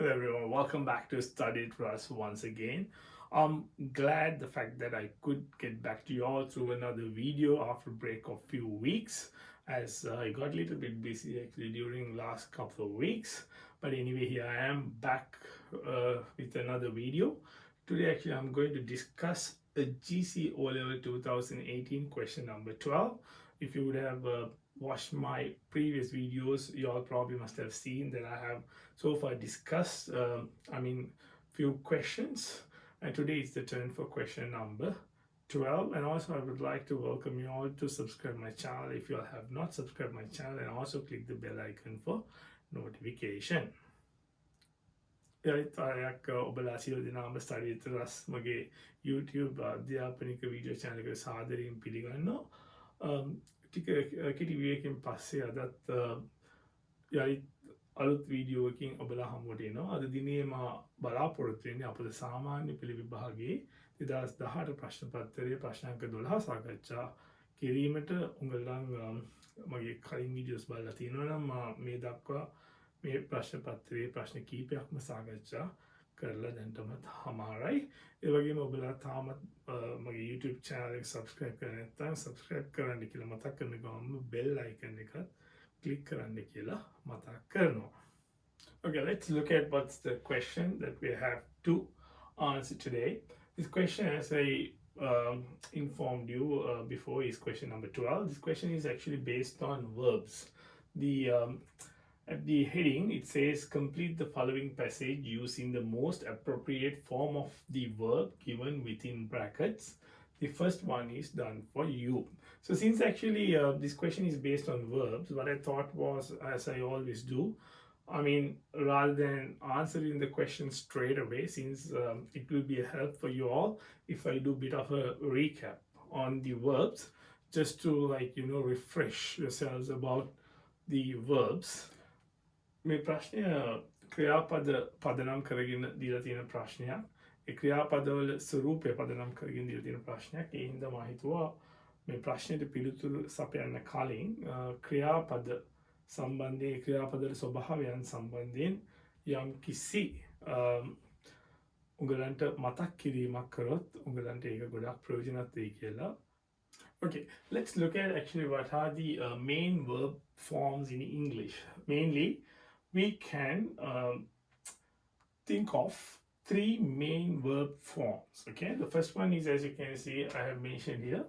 Hello everyone, welcome back to Study Trust once again. I'm glad the fact that I could get back to you all through another video after a break of few weeks, as I got a little bit busy actually during last couple of weeks. But anyway, here I am back with another video. Today actually I'm going to discuss a GCE O-Level 2018 question number 12. If you would have watched my previous videos, you all probably must have seen that I have so far discussed, few questions. And today is the turn for question number 12. And also I would like to welcome you all to subscribe my channel if you all have not subscribed my channel, and also click the bell icon for notification. යළිත් ඔබලා සියලු දෙනාම study තරස් මගේ YouTube අධ්‍යාපනික video channel එකට සාදරයෙන් පිළිගන්නවා. ටික කෙටි විවේකයෙන් පස්සේ අදත් යළිත් අලුත් වීඩියෝ එකකින් ඔබලා හමුවට එනවා. අද දිනේ මා බලාපොරොත්තු වෙන්නේ අපේ සාමාන්‍ය පෙළ විභාගයේ 2018 ප්‍රශ්න පත්‍රයේ ප්‍රශ්නාංක 12 සාකච්ඡා කිරීමට උගලන් මගේ කලින් වීඩියෝස් බලලා තියෙනවා නම් මේ දක්වා මේ ප්‍රශ්න පත්‍රයේ ප්‍රශ්න කීපයක්ම සාකච්ඡා කරලා දැන්ටමත් හමාරයි. ඒ වගේම ඔබලා තාමත් මගේ YouTube channel එක subscribe කරලා නැත්නම් subscribe කරන්න කියලා මතක් කරන ගමන්ම bell icon එකත් click කරන්න කියලා මතක් කරනවා. Okay, let's look at what's the question that we have to answer today. This question, as I informed you before, is question number 12. This question is actually based on verbs. At the heading, it says complete the following passage using the most appropriate form of the verb given within brackets. The first one is done for you. So since actually this question is based on verbs, what I thought was, as I always do, rather than answering the question straight away, since it will be a help for you all if I do a bit of a recap on the verbs, just to refresh yourselves about the verbs. මේ ප්‍රශ්නය ක්‍රියාපද පදනම් කරගෙන දීලා තියෙන ප්‍රශ්නයක්. ඒ ක්‍රියාපදවල ස්වරූපය පදනම් කරගෙන දීලා තියෙන ප්‍රශ්නයක්. ඒ හින්දා මම හිතුවා මේ ප්‍රශ්නෙට පිළිතුරු සපයන්න කලින් ක්‍රියාපද සම්බන්ධයෙන් ක්‍රියාපදවල ස්වභාවයන් සම්බන්ධයෙන් යම් කිසි උගලන්ට මතක් කිරීමක් කරොත් උගලන්ට ඒක ගොඩක් ප්‍රයෝජනවත් වෙයි කියලා. Okay, let's look at actually what are the main verb forms in English. Mainly, we can think of three main verb forms. Okay, the first one is, as you can see, I have mentioned here,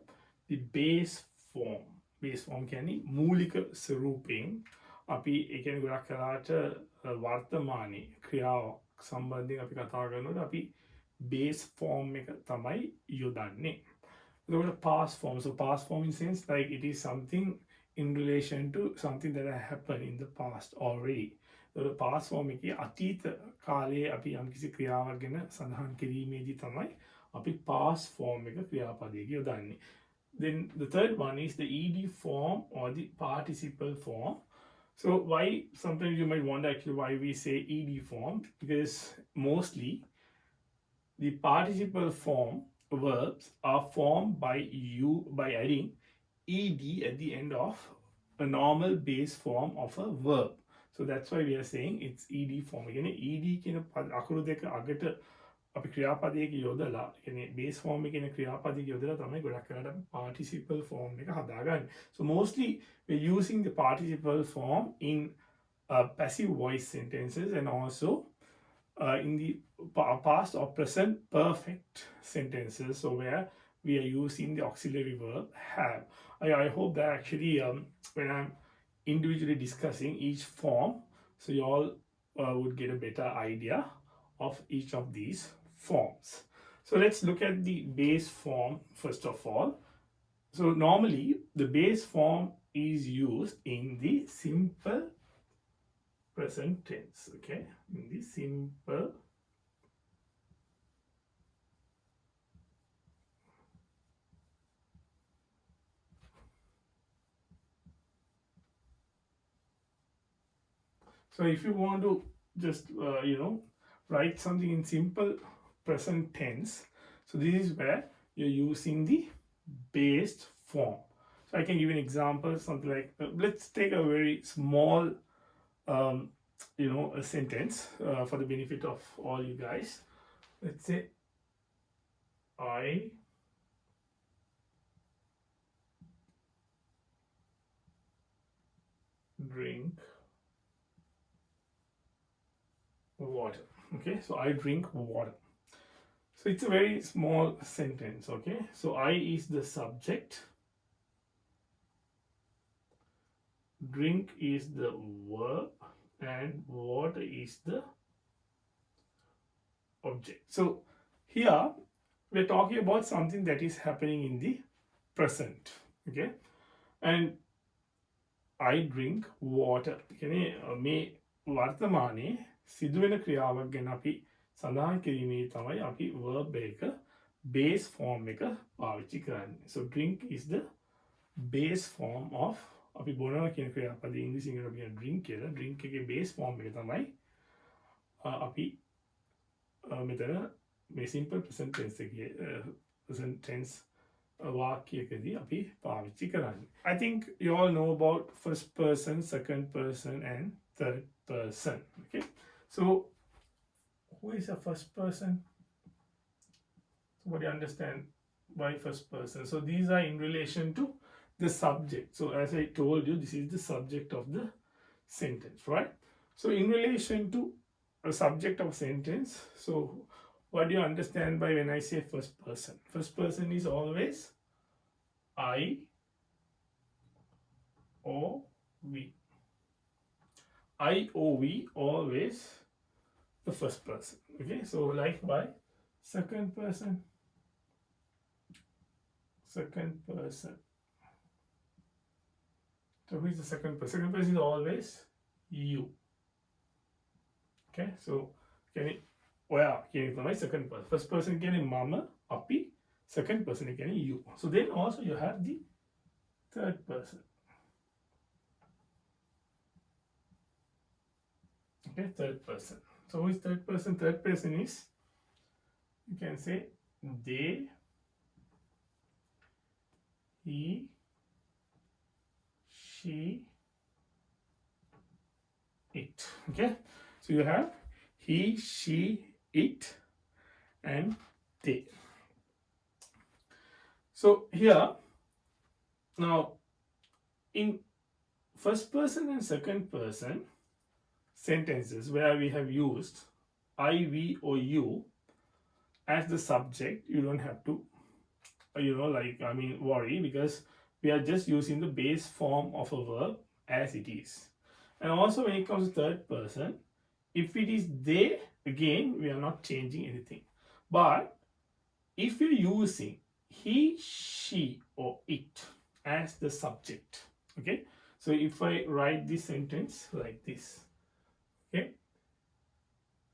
the base form. Base form කියන්නේ මූලික ස්වරූපයෙන් අපි ඒ කියන්නේ ගොඩක් කරාට වර්තමානයේ ක්‍රියාවක් සම්බන්ධයෙන් අපි කතා කරනකොට අපි base form එක තමයි යොදන්නේ. The past form. So past form in sense like it is something in relation to something that happened in the past already. So the past form එකේ අතීත කාලයේ අපි යම් කිසි ක්‍රියාවක් ගැන සඳහන් කිරීමේදී තමයි අපි past form එක ක්‍රියාපදයක යොදන්නේ. Then the third one is the ed form or the participle form. So why sometimes you might wonder actually why we say ed form, because mostly the participle form verbs are formed by adding ed at the end of a normal base form of a verb. So that's why we are saying it's ed form. Again, ed කියන අකුරු දෙක අගට අපි ක්‍රියාපදයක යොදලා කියන්නේ base form එකේ ක්‍රියාපදයක යොදලා තමයි ගොඩක් කරලා participle form එක හදාගන්නේ. So mostly we're using the participle form in passive voice sentences and also in the past or present perfect sentences, so where we are using the auxiliary verb have. I hope that actually when I'm individually discussing each form, so you all would get a better idea of each of these forms. So let's look at the base form first of all. So normally the base form is used in the simple present tense. Okay, in the simple so if you want to just write something in simple present tense, so this is where you're using the base form. So I can give an example, something like let's take a very small a sentence for the benefit of all you guys. Let's say I drink water. Okay, so I drink water. So it's a very small sentence. Okay, so I is the subject, drink is the verb, and water is the object. So here we're talking about something that is happening in the present. Okay, and I drink water. කියන්නේ මේ වර්තමානයේ සිදුවෙන ක්‍රියාවක් ගැන අපි සඳහන් කිරීමේ තමයි අපි verb එක base form එක පාවිච්චි කරන්නේ. So drink is the base form of අපි බොනවා කියන ක්‍රියාපදයේ ඉංග්‍රීසියෙන් අපි කියන drink කියලා. drink එකේ base form එක තමයි අපි මෙතන මේ simple present tense එකේ present tense වාක්‍යයකදී අපි පාවිච්චි කරන්නේ. I think you all know about first person, second person and third person. Okay, so who is a first person? Somebody understand why first person? So these are in relation to the subject. So as I told you, this is the subject of the sentence, right? So in relation to a subject of sentence, so what do you understand by when I say first person? First person is always I or we. I or we, always the first person. Okay, so like by second person. Second person. So who is the second person? Second person is always you. Okay, so can it my second person. First person can mama, api, second person can you. So then also you have the third person. Okay, third person. So who is third person? Third person is, you can say they, he, she, it. Okay, so you have he, she, it and they. So here now in first person and second person sentences where we have used I, we or you as the subject, you don't have to worry, because we are just using the base form of a verb as it is. And also when it comes to third person, if it is they, again we are not changing anything. But if you're using he, she or it as the subject, okay, so if I write this sentence like this, okay,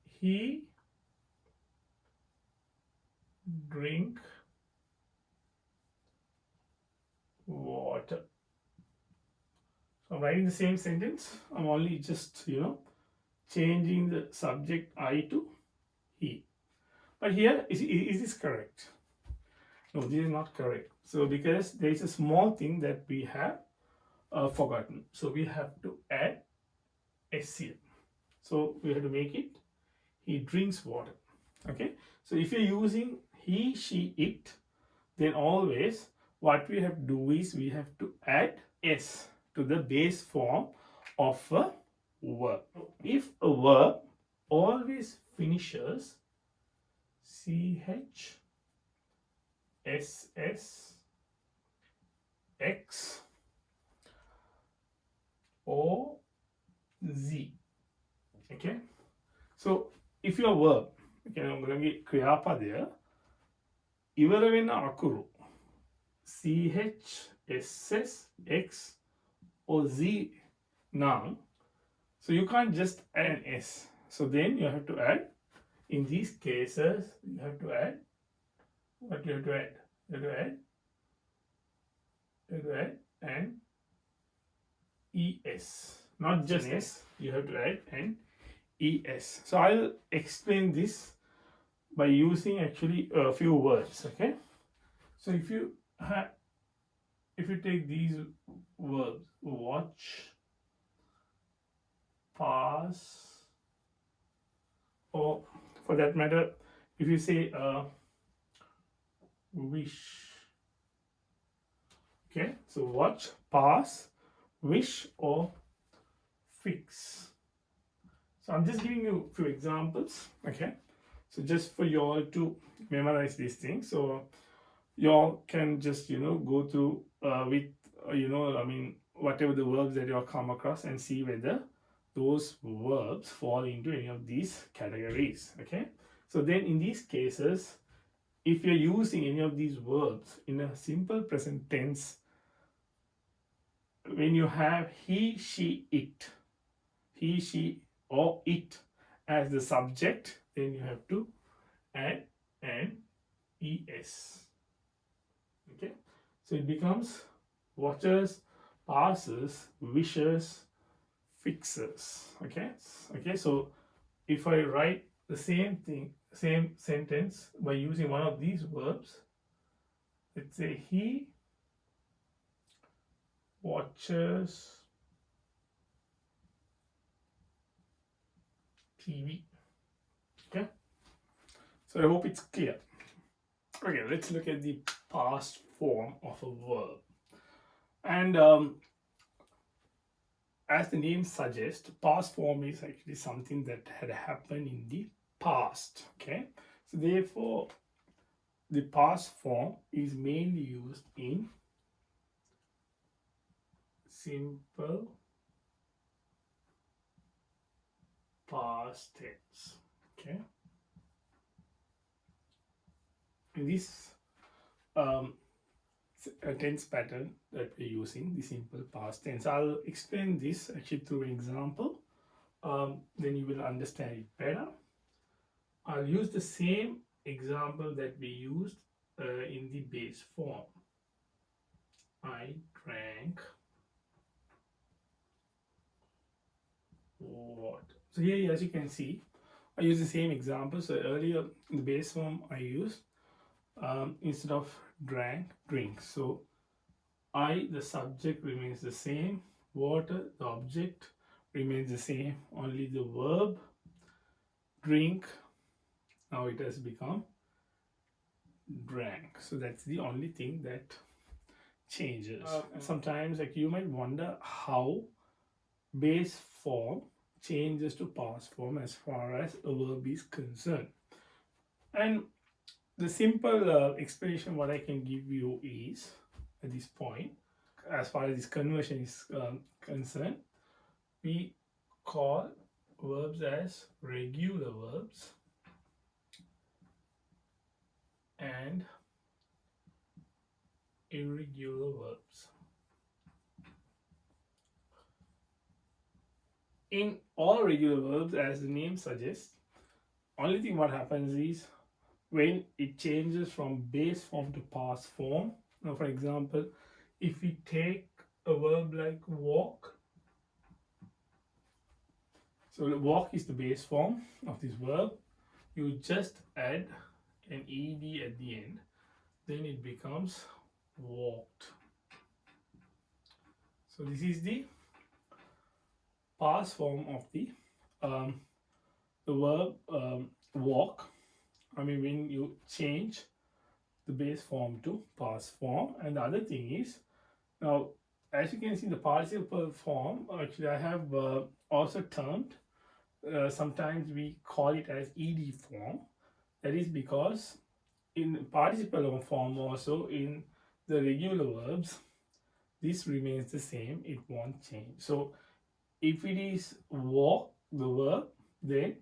he drink water. So I'm writing the same sentence, I'm only just changing the subject I to he. But here is this correct? No, this is not correct. So because there is a small thing that we have forgotten, so we have to add s here. So we have to make it he drinks water. Okay, so if you're using he, she, it, then always what we have to do is we have to add s to the base form of a verb. If a verb always finishes ch, ss, x, or z, okay, so if your verb, okay, ක්‍රියාපදය ඉවර වෙන අකුරු ch, ss, x or z now, so you can't just add an s. So then you have to add, in these cases you have to add what you have to add. You have to add an es, not just s, you have to add an es. So I'll explain this by using actually a few words. Okay, so if you take these verbs, watch, pass, or for that matter, if you say wish. Okay, so watch, pass, wish, or fix. So I'm just giving you a few examples. Okay, so just for you all to memorize these things, so you all can just go through with I mean whatever the verbs that you all come across and see whether those verbs fall into any of these categories. Okay, so then in these cases, if you're using any of these verbs in a simple present tense, when you have he, she, it, he, she, or it as the subject, then you have to add an es. Okay, so it becomes watches, passes, wishes, fixes. Okay, so if I write the same thing, same sentence by using one of these verbs, let's say he watches TV. Okay, so I hope it's clear. Okay, let's look at the past form of a verb. And as the name suggests, past form is actually something that had happened in the past. Okay, so therefore the past form is mainly used in simple past tense. Okay, in this tense pattern that we're using, the simple past tense, I'll explain this actually through an example. Then you will understand it better. I'll use the same example that we used in the base form. I drank water. So here, as you can see, I use the same example. So earlier in the base form, I used instead of drank, drink. So I, the subject, remains the same. Water, the object, remains the same. Only the verb, drink, now it has become drank. So that's the only thing that changes. Sometimes like you might wonder how base form changes to past form as far as a verb is concerned. And the simple explanation what I can give you is, at this point, as far as this conversion is concerned, we call verbs as regular verbs and irregular verbs. In all regular verbs, as the name suggests, only thing what happens is when it changes from base form to past form. Now, for example, if we take a verb like walk, so walk is the base form of this verb, you just add an ed at the end, then it becomes walked. So this is the past form of the verb walk. I mean, when you change the base form to past form. And the other thing is, now as you can see, the participle form, actually I have also termed, sometimes we call it as ed form. That is because in participle form also, in the regular verbs, this remains the same, it won't change. So if it is walk, the verb, then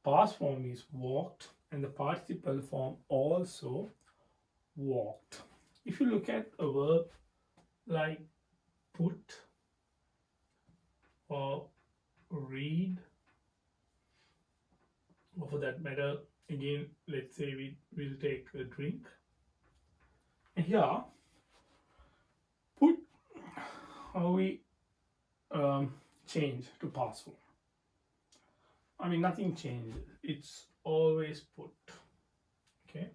past form is walked and the participle form also walked. If you look at a verb like put or read, or for that matter, again, let's say we will take a drink. And here, put, how we change to past form. I mean, nothing changes. It's always put. Okay.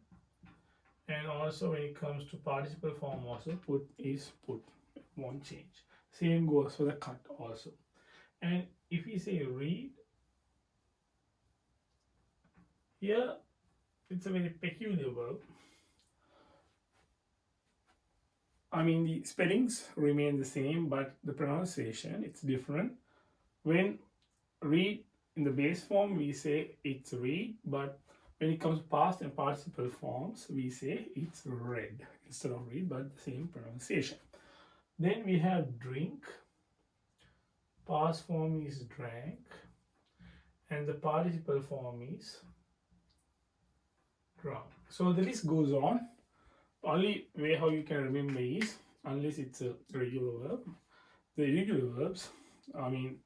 And also when it comes to participle form also, put is put. It won't change. Same goes for the cut also. And if we say read, here it's a very peculiar verb. I mean, the spellings remain the same, but the pronunciation it's different. When read in the base form, we say it's read, but when it comes to past and participle forms, we say it's read instead of read, but the same pronunciation. Then we have drink. Past form is drank, and the participle form is drunk. So the list goes on. Only way how you can remember is unless it's a regular verb. The irregular verbs, I mean,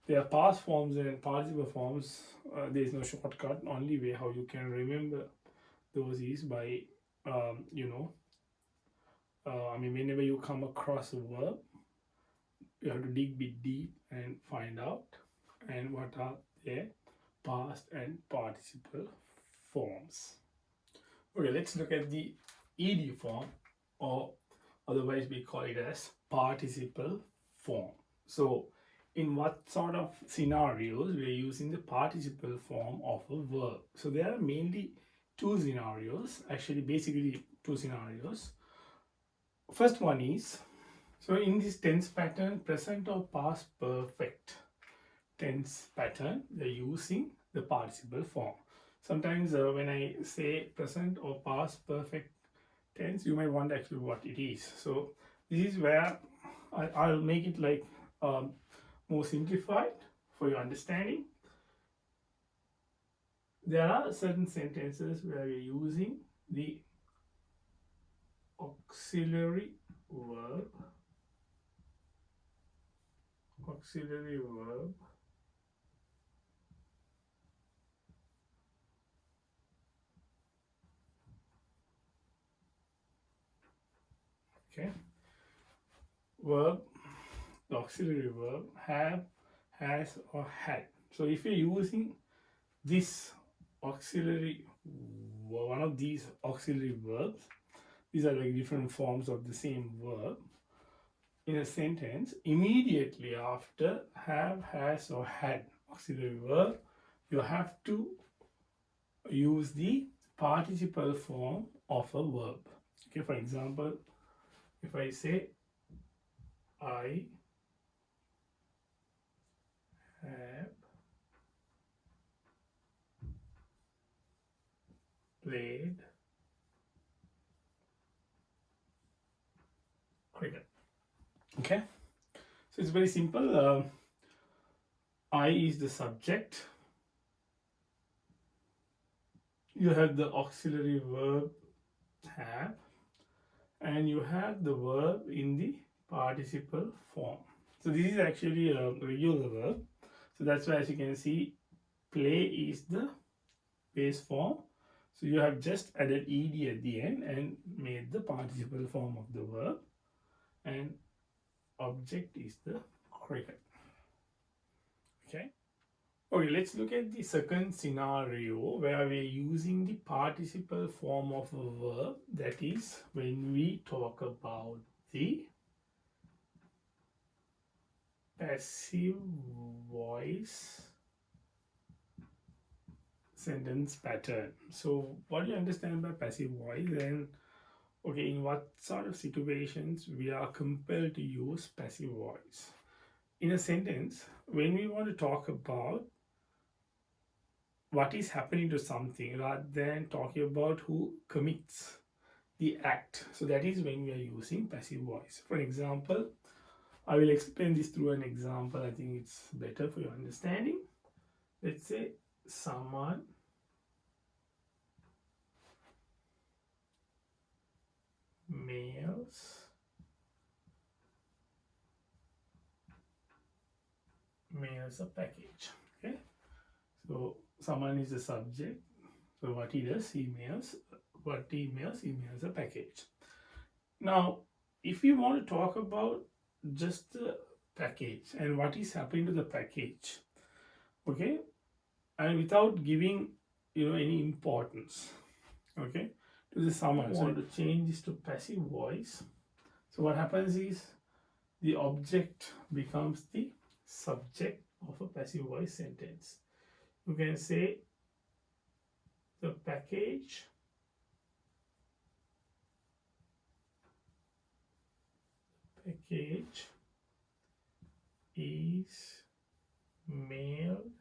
their past forms and participle forms, there is no shortcut. Only way how you can remember those is by, I mean, whenever you come across a verb, you have to dig a bit deep and find out and what are their past and participle forms. Okay, let's look at the ed form, or otherwise we call it as participle form. So in what sort of scenarios we are using the participle form of a verb? So there are mainly two scenarios, actually basically two scenarios. First one is, so in this tense pattern, present or past perfect tense pattern, they're using the participle form. Sometimes when I say present or past perfect tense, you might wonder actually what it is. So this is where I'll make it like more simplified for your understanding. There are certain sentences where we're using the auxiliary verb, okay, verb, the auxiliary verb have, has, or had. So if you're using this auxiliary, one of these auxiliary verbs, these are like different forms of the same verb in a sentence, immediately after have, has, or had auxiliary verb, you have to use the participle form of a verb. Okay, for example, if I say I have played cricket. Okay, so it's very simple. I is the subject. You have the auxiliary verb have, and you have the verb in the participle form. So this is actually a regular verb. So that's why, as you can see, play is the base form. So you have just added ed at the end and made the participle form of the verb, and object is the cricket. Okay. Okay, let's look at the second scenario where we're using the participle form of a verb. That is when we talk about the passive voice sentence pattern. So what do you understand by passive voice? And okay, in what sort of situations we are compelled to use passive voice? In a sentence, when we want to talk about what is happening to something rather than talking about who commits the act. So that is when we are using passive voice. For example, I will explain this through an example. I think it's better for your understanding. Let's say someone mails a package. Okay, so someone is the subject. So what he does, he mails a package. Now, if you want to talk about just the package and what is happening to the package, okay, and without giving any importance, okay, to the summons, so I want to change this to passive voice. So what happens is the object becomes the subject of a passive voice sentence. You can say the package is mailed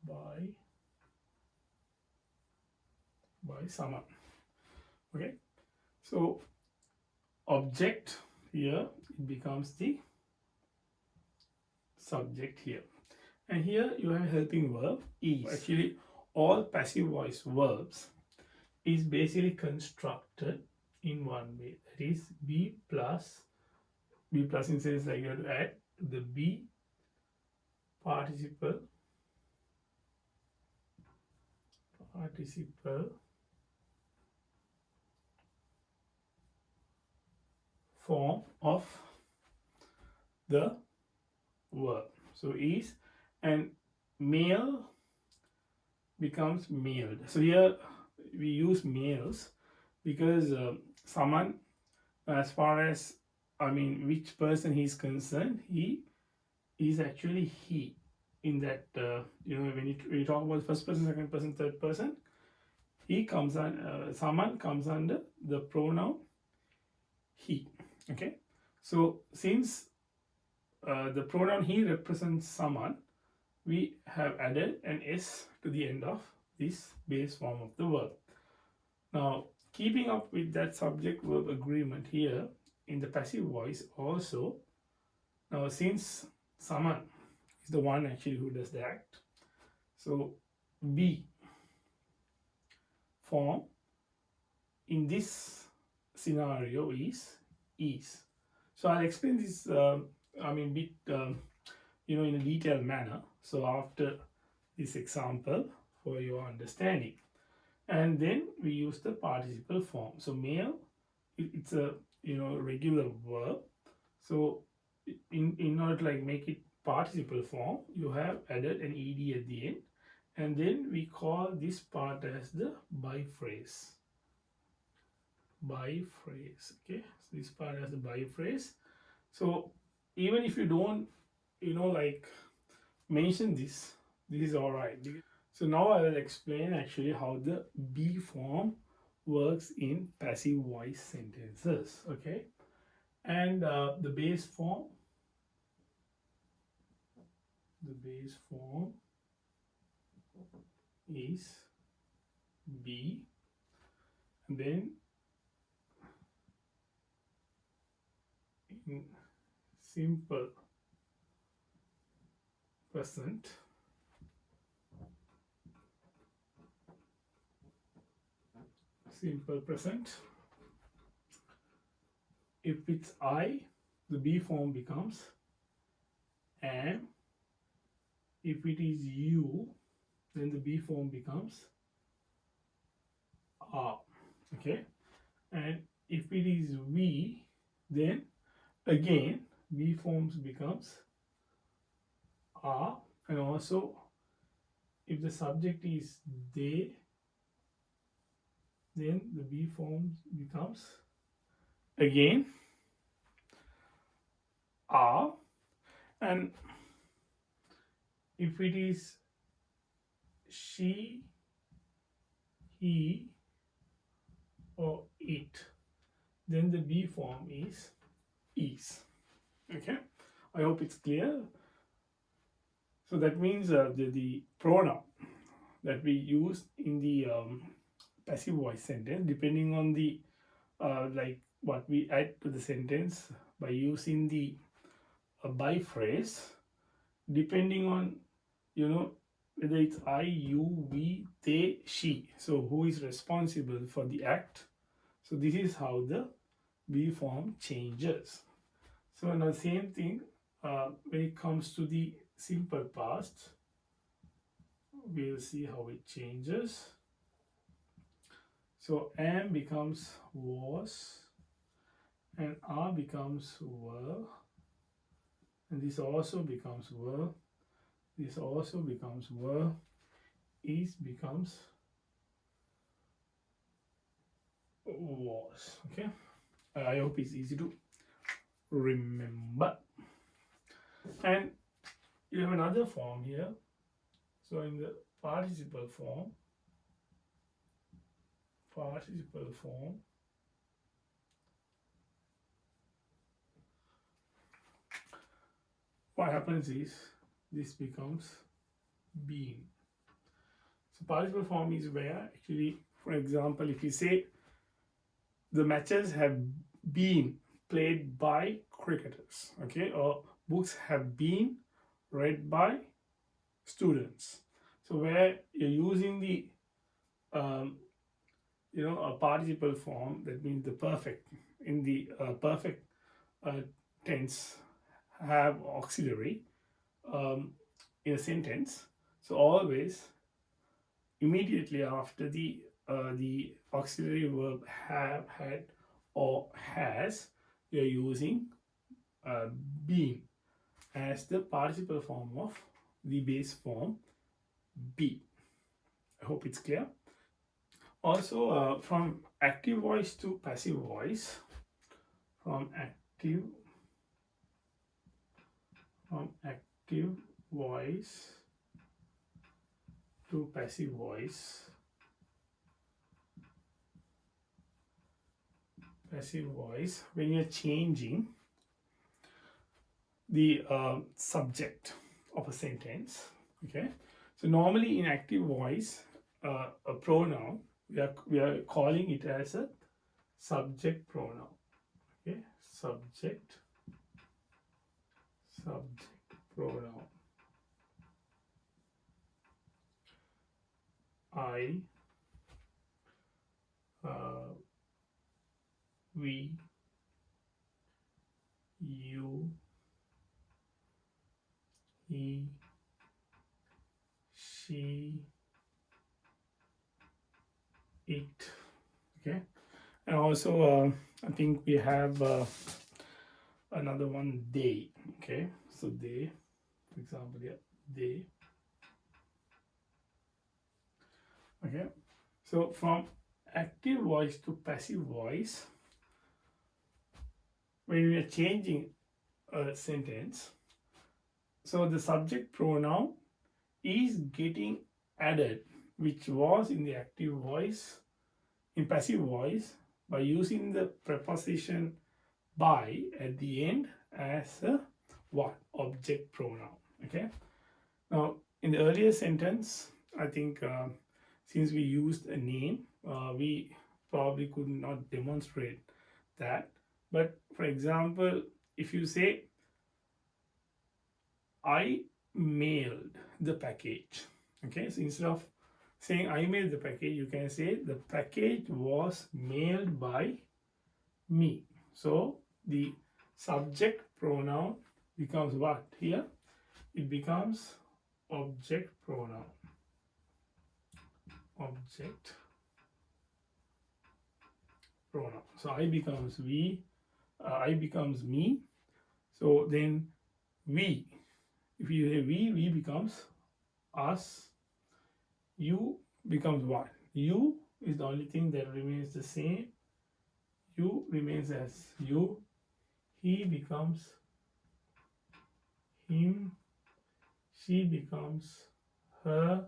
by someone. Okay, so object here, it becomes the subject here, and here you have helping verb is. Actually all passive voice verbs is basically constructed in one way, that is b plus in sense like you have to add the be participle form of the verb. So is, and mail becomes mailed. So here we use mails because someone, as far as which person he is concerned, he is actually he in that when you talk about first person, second person, third person, he comes on someone comes under the pronoun he. Okay, so since the pronoun he represents someone, we have added an s to the end of this base form of the verb. Now keeping up with that subject verb agreement here in the passive voice also, now since someone is the one actually who does the act, so be form in this scenario is. So I'll explain this bit in a detailed manner, so after this example for your understanding. And then we use the participle form. So mail, it's a regular verb, so in order to like make it participle form, you have added an ed at the end, and then we call this part as the by phrase. Okay, so this part as the by phrase. So even if you don't mention this is all right. So now I will explain actually how the be form works in passive voice sentences. Okay, and the base form is be, and then in simple present, if it's I, the be form becomes am. If it is you, then the be form becomes are. Okay, and if it is we, then again be forms becomes are, and also if the subject is they, then the be form becomes again are, and if it is she, he, or it, then the be form is. Okay, I hope it's clear. So that means the pronoun that we use in the passive voice sentence, depending on the like what we add to the sentence by using the by phrase, depending on whether it's I, you, we, they, she, so who is responsible for the act. So this is how the be form changes. So now same thing when it comes to the simple past, we'll see how it changes. So am becomes was, and are becomes were, and this also becomes were, this also becomes were, is becomes was. Okay, I hope it's easy to remember. And you have another form here. So in the participle form, what happens is this becomes been. So participle form is where actually, for example, if you say the matches have been played by cricketers, okay, or books have been read by students. So where you're using the a participle form, that means the perfect in the perfect tense have auxiliary in a sentence. So always immediately after the auxiliary verb have, had, or has, you're using been as the participle form of the base form be. I hope it's clear. Also, from active voice to passive voice, from active voice to passive voice, when you're changing the subject of a sentence, okay. So normally in active voice, a pronoun, we are calling it as a subject pronoun, okay. Subject pronoun. I, we, you, he, she, it, okay. And also I think we have another one, they, okay. So they, for example, yeah, they, okay. So from active voice to passive voice, when we are changing a sentence, so the subject pronoun is getting added, which was in the active voice, in passive voice, by using the preposition by at the end as a what? Object pronoun, okay. Now in the earlier sentence, I think since we used a name, we probably could not demonstrate that. But for example, if you say I mailed the package, okay, so instead of saying I mailed the package, you can say the package was mailed by me. So the subject pronoun becomes what here? It becomes object pronoun. Object pronoun. So I becomes we, I becomes me. So then we, if you say we becomes us. You becomes what? You is the only thing that remains the same. You remains as you. He becomes him. She becomes her.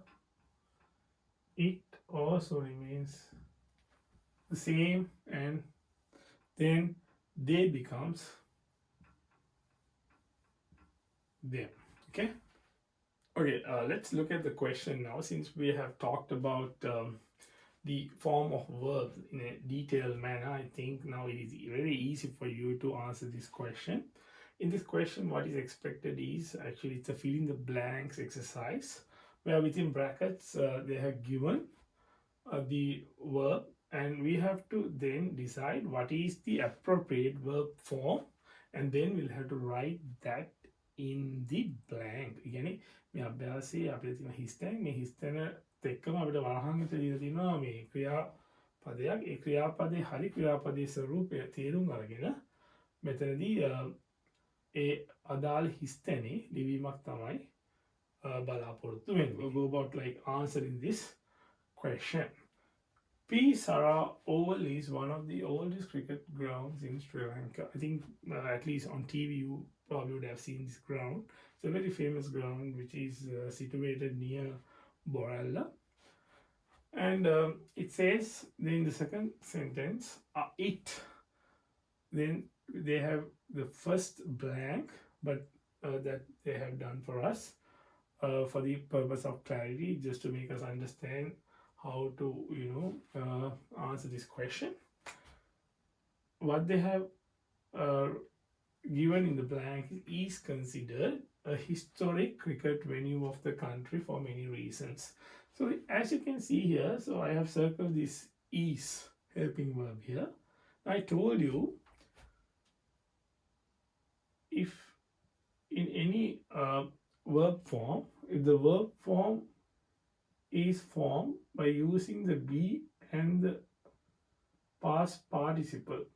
It also remains the same, and then they becomes them. Okay. Okay, let's look at the question now. Since we have talked about the form of verbs in a detailed manner, I think now it is very easy for you to answer this question. In this question, what is expected is actually it's a fill in the blanks exercise, where within brackets they have given the verb, and we have to then decide what is the appropriate verb form, and then we'll have to write that in the blank. කියන්නේ මේ අභ්‍යාසයේ අපිට තියෙන හිස්තැන්, මේ හිස්තැන එක්කම අපිට වරහන් විතර දීලා තියෙනවා මේ ක්‍රියාපදයක්. ඒ ක්‍රියාපදේ හරි ක්‍රියාපදේ ස්වරූපය තේරුම් අරගෙන මෙතනදී ඒ අදාළ හිස්තැනේ ලිවීමක් තමයි බලාපොරොත්තු වෙන්නේ. We'll go about like answering this question. P. Sarah Oval is one of the oldest cricket grounds in Sri Lanka. I think at least on TV you probably would have seen this ground. It's a very famous ground which is situated near Borella. And it says then in the second sentence, it, then they have the first blank, but that they have done for us for the purpose of clarity, just to make us understand how to, answer this question. What they have uh, given in the blank is considered a historic cricket venue of the country for many reasons. So as you can see here, so I have circled this is helping verb here. I told you, if in any verb form, if the verb form is formed by using the be and the past participle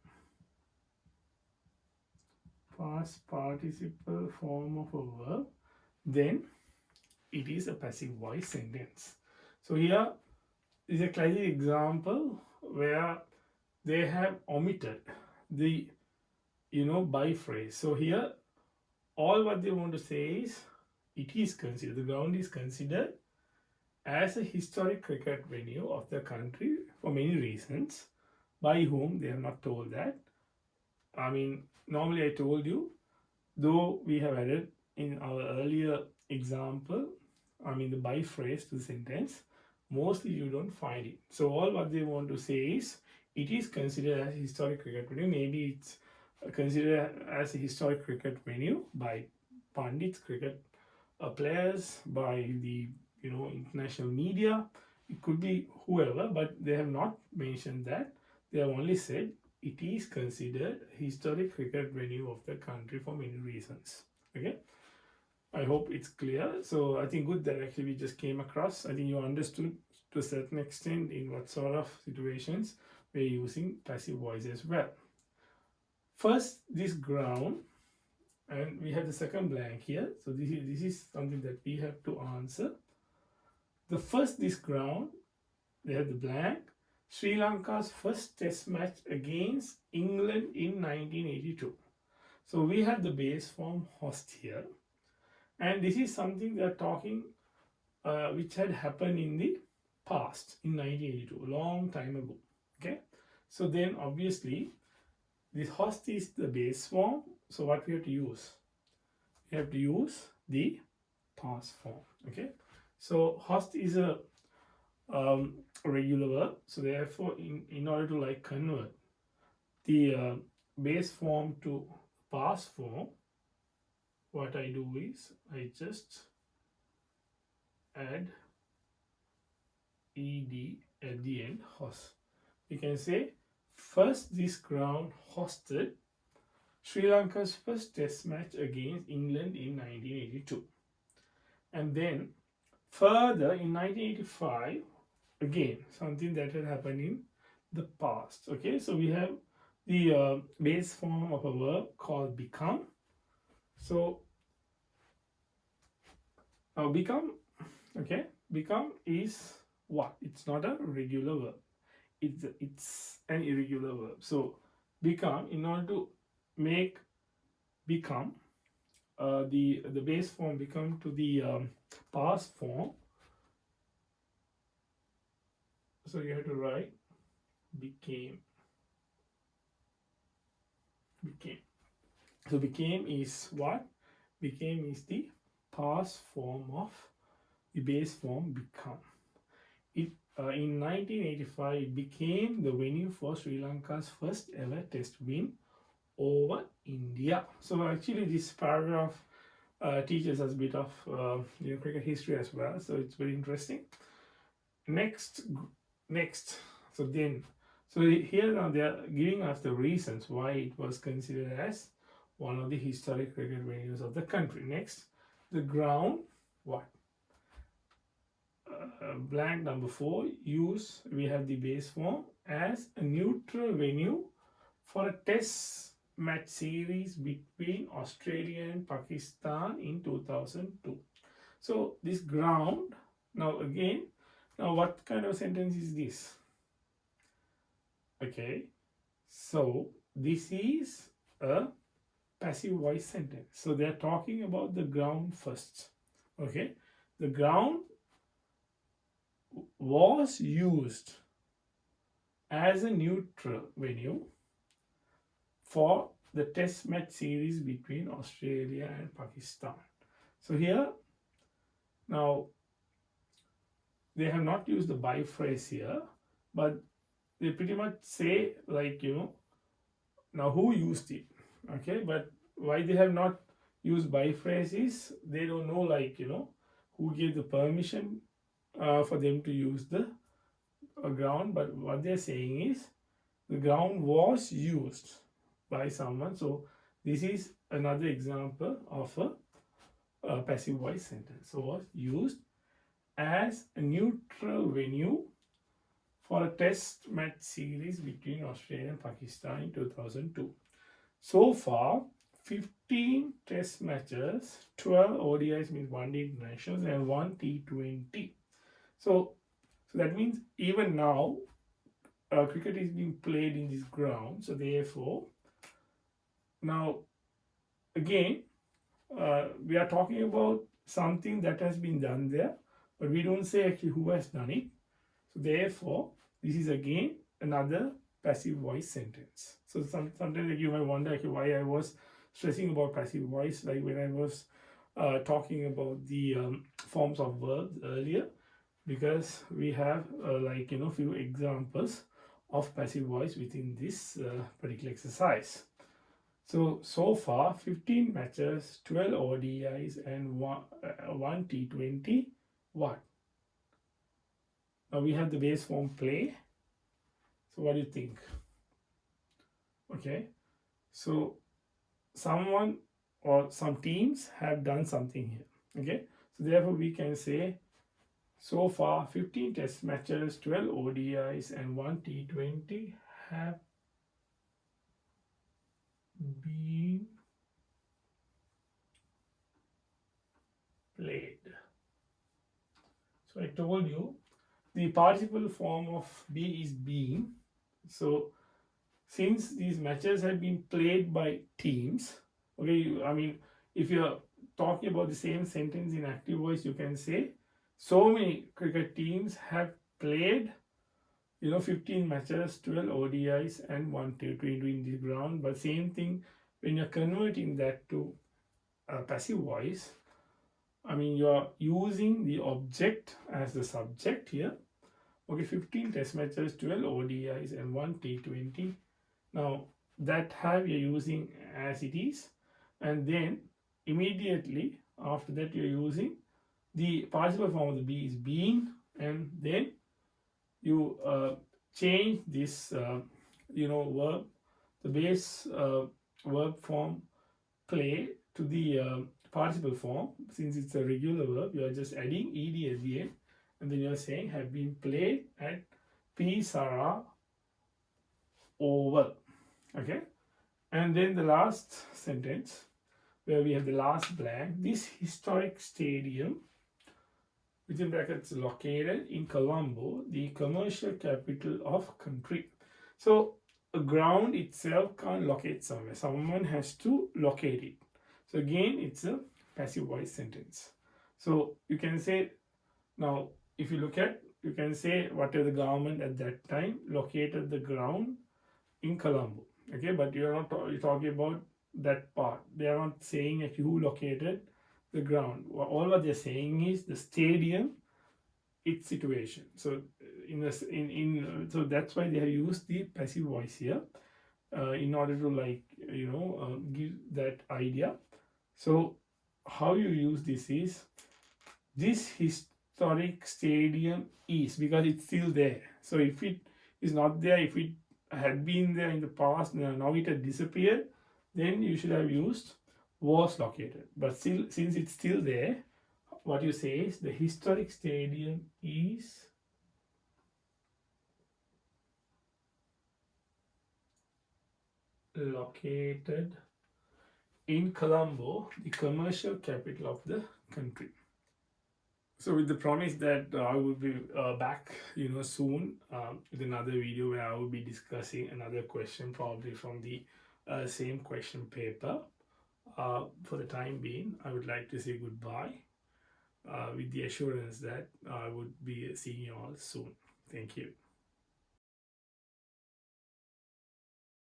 form of a verb, then it is a passive voice sentence. So here is a classic example where they have omitted the by phrase. So here all what they want to say is it is considered, the ground is considered as a historic cricket venue of the country for many reasons. By whom, they have not told that. I mean, normally I told you, though we have added in our earlier example, I mean the by phrase to the sentence, mostly you don't find it. So all what they want to say is it is considered as a historic cricket venue. Maybe it's considered as a historic cricket venue by pundits, cricket players, by the international media. It could be whoever, but they have not mentioned that. They have only said it is considered a historic cricket venue of the country for many reasons. Okay, I hope it's clear. So I think good that actually we just came across. I think you understood to a certain extent in what sort of situations we're using passive voice as well. First, this ground, and we have the second blank here. So this is something that we have to answer. The first, this ground, they have the blank. Sri Lanka's first test match against England in 1982. So we have the base form host here. And this is something they're talking which had happened in the past in 1982, a long time ago. Okay. So then obviously this host is the base form. So what we have to use? We have to use the past form. Okay. So host is a regular verb. So therefore, in order to convert the base form to past form, what I do is I just add ed at the end, host. You can say first this ground hosted Sri Lanka's first test match against England in 1982. And then further in 1985, again, something that had happened in the past. Okay, so we have the base form of a verb called become. So now become, okay, become is what? It's not a regular verb. It's an irregular verb. So become, in order to make become the base form become to the past form, so you have to write became. So became is what? Became is the past form of the base form become. It in 1985 it became the venue for Sri Lanka's first ever test win over India. So actually this paragraph teaches us a bit of cricket history as well. So it's very interesting. Next. So here now they are giving us the reasons why it was considered as one of the historic cricket venues of the country. Next, the ground, what? Blank number 4, we have the base form as a neutral venue for a test match series between Australia and Pakistan in 2002. So this ground, now what kind of sentence is this? Okay, so this is a passive voice sentence. So they are talking about the ground first. Okay, the ground was used as a neutral venue for the test match series between Australia and Pakistan. So here now they have not used the by phrase here, but they pretty much say, like, now who used it. Okay, but why they have not used by phrase is they don't know, like, who gave the permission for them to use the ground. But what they're saying is the ground was used by someone. So this is another example of a passive voice sentence. So was used as a neutral venue for a test match series between Australia and Pakistan in 2002. So far, 15 test matches, 12 ODIs means 1 internationals, and 1 T20. So that means even now, cricket is being played in this ground. So therefore, now again, we are talking about something that has been done there, but we don't say actually who has done it. So therefore, this is again another passive voice sentence. So sometimes, like, you might wonder, okay, why I was stressing about passive voice, like when I was talking about the forms of verbs earlier, because we have few examples of passive voice within this particular exercise. So far 15 matches, 12 ODIs, and one T20. What? Now we have the base form play. So what do you think? Okay, so someone or some teams have done something here. Okay, so therefore we can say so far 15 test matches, 12 ODIs, and 1 T20 have been played. So I told you the participle form of be is being. So since these matches have been played by teams, okay, I mean, if you're talking about the same sentence in active voice, you can say so many cricket teams have played 15 matches, 12 ODIs, and 1 T20 in the ground. But same thing when you're converting that to passive voice, I mean, you're using the object as the subject here. Okay, 15 test matches, 12 ODIs, and 1 T20. Now that have you're using as it is, and then immediately after that you're using the participle form of the be is being, and then you change this verb, the base verb form play, to the participle form. Since it's a regular verb, you are just adding ed at the end, and then you are saying have been played at P Sarah Oval. Okay, and then the last sentence where we have the last blank, this historic stadium within brackets located in Colombo, the commercial capital of country. So a ground itself can't locate somewhere, someone has to locate it. So again, it's a passive voice sentence. So you can say, now if you look at, you can say whatever the government at that time located the ground in Colombo. Okay, but you're not you're talking about that part. They are not saying actually who located the ground. All what they're saying is the stadium, its situation. So so that's why they have used the passive voice here in order to give that idea. So how you use this is, this historic stadium is, because it's still there. So if it is not there, if it had been there in the past, now it had disappeared, then you should have used was located. But still, since it's still there, what you say is the historic stadium is located in Colombo, the commercial capital of the country. So with the promise that I will be back soon with another video where I will be discussing another question, probably from the same question paper. For the time being, I would like to say goodbye with the assurance that I would be seeing you all soon. Thank you.